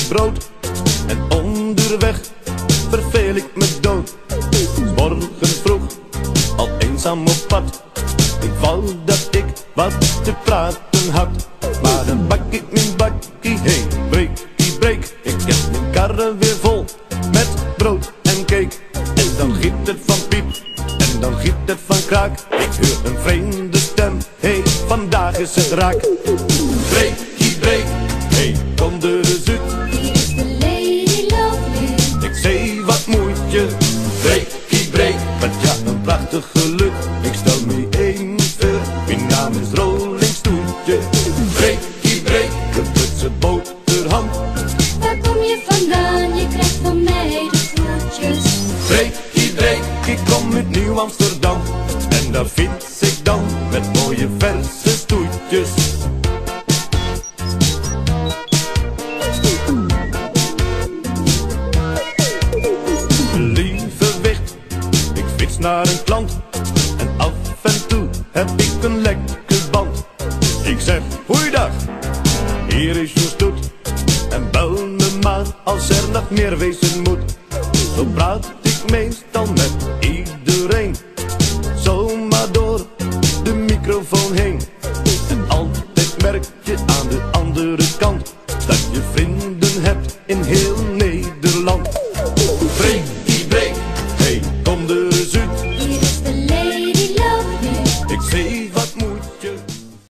brood en onderweg verveel ik me dood. 's Morgens vroeg, al eenzaam op pad, ik wou dat ik wat te praten had. Maar dan bak ik mijn bakkie, hey, breekie breek. Ik heb mijn karre weer vol met brood en cake. En dan giet het van piep, en dan giet het van kraak. Ik hoor een vreemde stem, hey, vandaag is het raak. Breekie breek, hey, kom er eens uit. Hier is de Lady Lovely. Ik zei, wat moet je? Breekie breek, wat ja, een prachtig geluk. Ik stel me één voor, mijn naam is Rolling Stoeltje. Breekie breek, de Britse boterham. Waar kom je vandaan? Je krijgt van mij de groetjes. Breekie breek, ik kom uit Nieuw-Amsterdam. En daar fiets ik dan met mooie verse stoetjes. Lieve wicht, ik fiets naar een klant. En af en toe heb ik een lekker band. Ik zeg, goeiedag, hier is uw stoet. En bel me maar als er nog meer wezen moet. Zo praat ik meestal met iedereen.